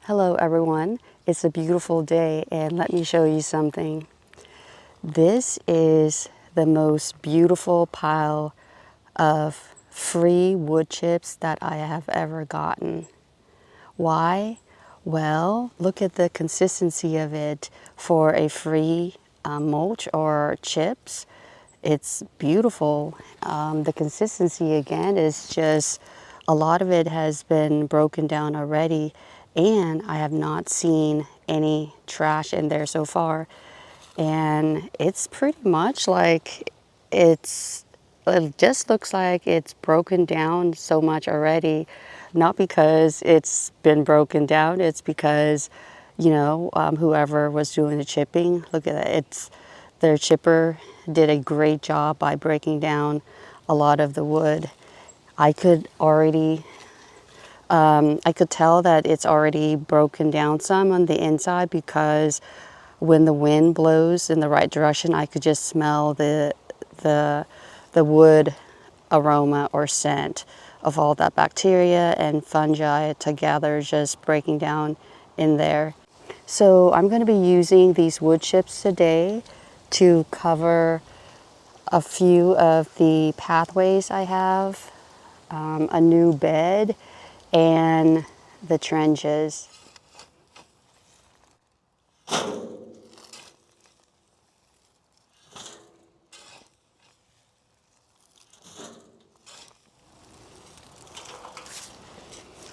Hello everyone, it's a beautiful day and let me show you something. This is the most beautiful pile of free wood chips that I have ever gotten. Why? Well, look at the consistency of it for a free mulch or chips. It's beautiful. The consistency again is just a lot of it has been broken down already, and I have not seen any trash in there so far. And it's pretty much like it just looks like it's broken down so much already. Not because it's been broken down, it's because, whoever was doing the chipping, look at that. Their chipper did a great job by breaking down a lot of the wood. I could already I could tell that it's already broken down some on the inside because when the wind blows in the right direction, I could just smell the wood aroma or scent of all that bacteria and fungi together just breaking down in there. So I'm going to be using these wood chips today to cover a few of the pathways I have, a new bed, and the trenches.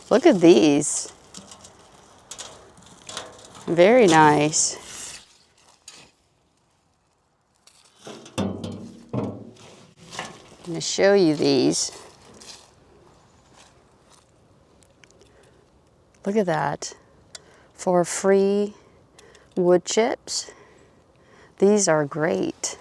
Look at these. Very nice. I'm going to show you these. Look at that. For free wood chips, these are great.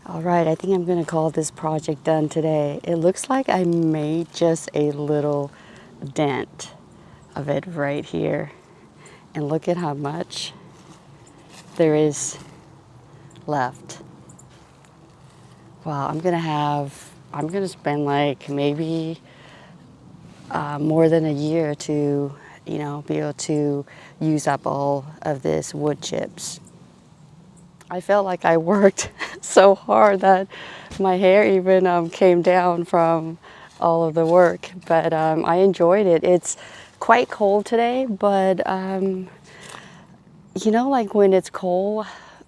All right, I think I'm going to call this project done today. It looks like I made just a little dent of it right here. And look at how much there is left. Wow, I'm going to have I'm gonna spend like maybe more than a year to, be able to use up all of this wood chips. I felt like I worked so hard that my hair even came down from all of the work, but I enjoyed it. It's quite cold today, but like when it's cold,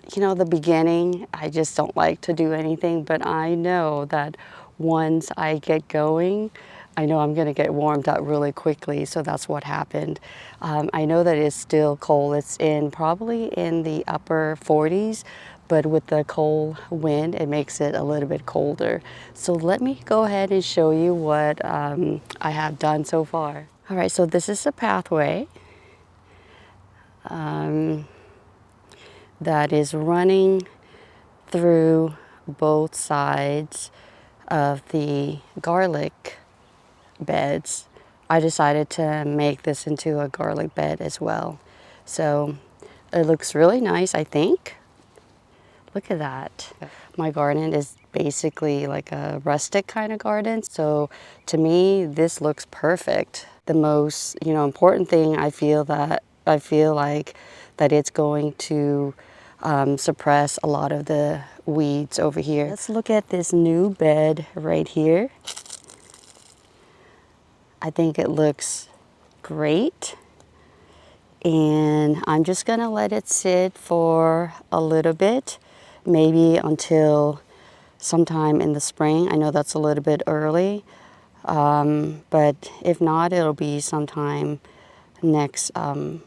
the beginning, I just don't like to do anything, but I know that once I get going, I know I'm gonna get warmed up really quickly, so that's what happened. I know that it's still cold. It's probably in the upper 40s, but with the cold wind, it makes it a little bit colder. So let me go ahead and show you what I have done so far. All right, so this is a pathway that is running through both sides of the garlic beds. I decided to make this into a garlic bed as well. So it looks really nice, I think. Look at that. My garden is basically like a rustic kind of garden. So to me, this looks perfect. The most, important thing I feel like that it's going to suppress a lot of the weeds over here. Let's look at this new bed right here. I think it looks great. And I'm just gonna let it sit for a little bit, maybe until sometime in the spring. I know that's a little bit early, but if not, it'll be sometime next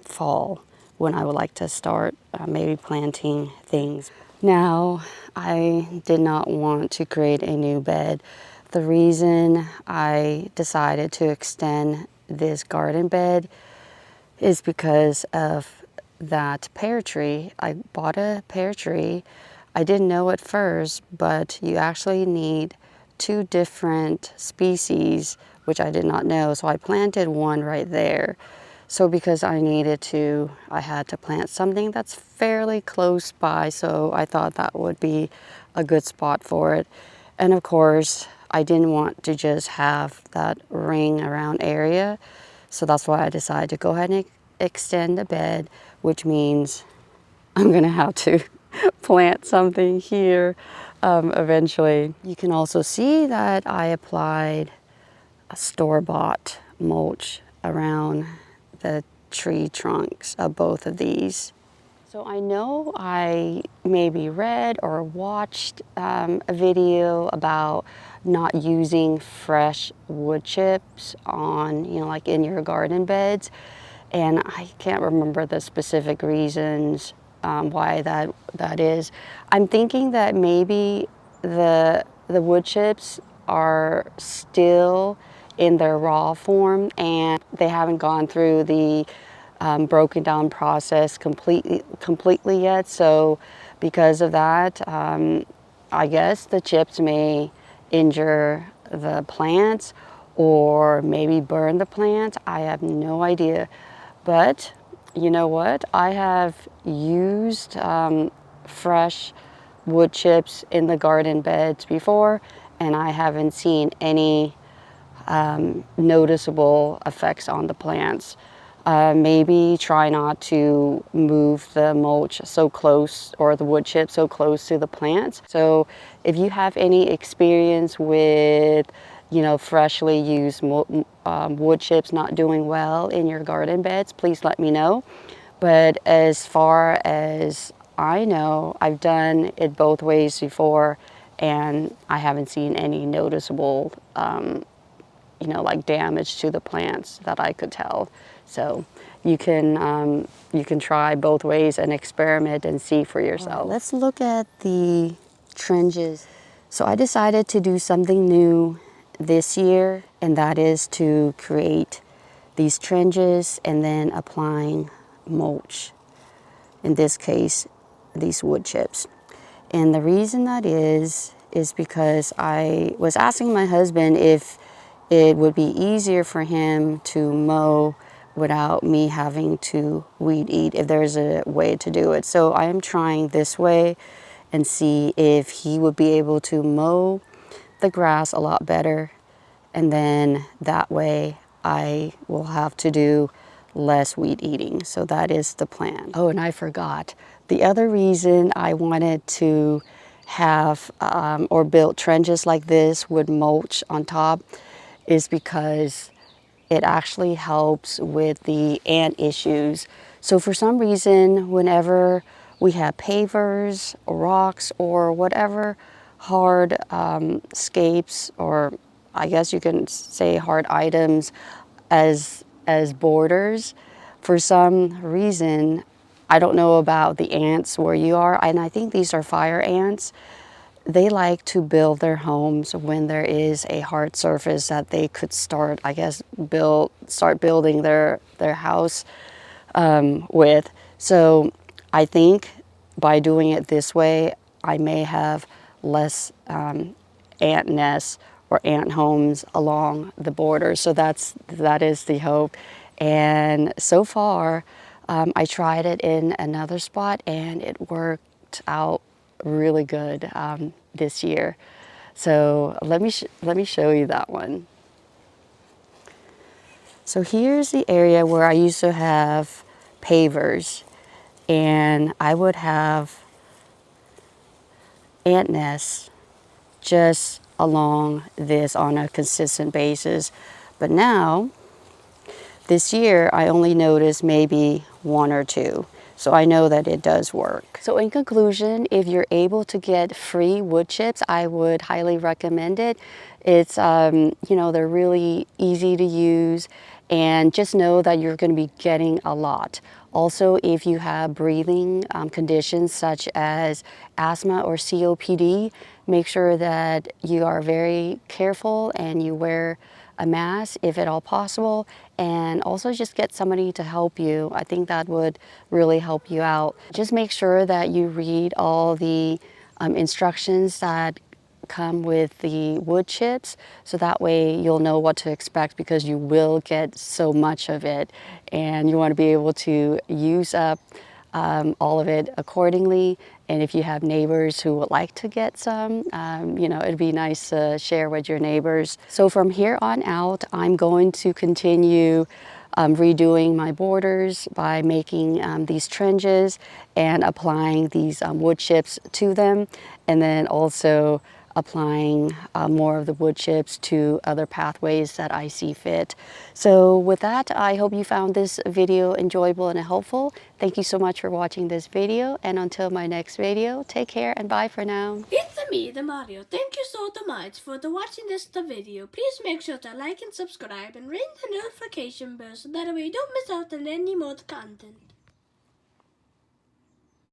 fall when I would like to start maybe planting things. Now, I did not want to create a new bed. The reason I decided to extend this garden bed is because of that pear tree. I bought a pear tree. I didn't know at first, but you actually need 2 different species, which I did not know. So I planted one right there. So because I had to plant something that's fairly close by. So I thought that would be a good spot for it. And of course, I didn't want to just have that ring around area. So that's why I decided to go ahead and extend the bed, which means I'm gonna have to plant something here eventually. You can also see that I applied a store-bought mulch around the tree trunks of both of these. So I know I maybe read or watched a video about not using fresh wood chips on, like in your garden beds. And I can't remember the specific reasons why that is. I'm thinking that maybe the wood chips are still in their raw form and they haven't gone through the broken down process completely yet. So because of that, I guess the chips may injure the plants or maybe burn the plants. I have no idea. But you know what? I have used fresh wood chips in the garden beds before, and I haven't seen any noticeable effects on the plants. Maybe try not to move the mulch so close or the wood chip so close to the plants. So if you have any experience with, freshly used wood chips not doing well in your garden beds, please let me know. But as far as I know, I've done it both ways before and I haven't seen any noticeable like damage to the plants that I could tell. So you can try both ways and experiment and see for yourself. Right, let's look at the trenches. So I decided to do something new this year, and that is to create these trenches and then applying mulch. In this case, these wood chips. And the reason that is because I was asking my husband if it would be easier for him to mow without me having to weed eat, if there's a way to do it. So I am trying this way and see if he would be able to mow the grass a lot better, and then that way I will have to do less weed eating. So that is the plan. Oh, and I forgot. The other reason I wanted to have or build trenches like this with mulch on top is because it actually helps with the ant issues. So for some reason, whenever we have pavers or rocks or whatever hard scapes, or I guess you can say hard items as borders, for some reason, I don't know about the ants where you are, and I think these are fire ants. They like to build their homes when there is a hard surface that they could start, I guess, start building their house with. So I think by doing it this way, I may have less ant nests or ant homes along the border. So that is the hope. And so far, I tried it in another spot and it worked out really good this year. So let me show you that one. So here's the area where I used to have pavers, and I would have ant nests just along this on a consistent basis. But now, this year, I only noticed maybe one or two. So I know that it does work. So in conclusion, if you're able to get free wood chips, I would highly recommend it. It's, you know, they're really easy to use, and just know that you're going to be getting a lot. Also, if you have breathing conditions such as asthma or COPD, make sure that you are very careful and you wear a mask if at all possible, and also just get somebody to help you. I think that would really help you out. Just make sure that you read all the instructions that come with the wood chips, so that way you'll know what to expect, because you will get so much of it and you want to be able to use up all of it accordingly. And if you have neighbors who would like to get some, you know, it'd be nice to share with your neighbors. So from here on out, I'm going to continue redoing my borders by making these trenches and applying these wood chips to them, and then also applying more of the wood chips to other pathways that I see fit. So with that, I hope you found this video enjoyable and helpful. Thank you so much for watching this video, and until my next video, take care and bye for now. It's me, the Mario. Thank you so much for watching this video. Please make sure to like and subscribe and ring the notification bell so that way you don't miss out on any more content.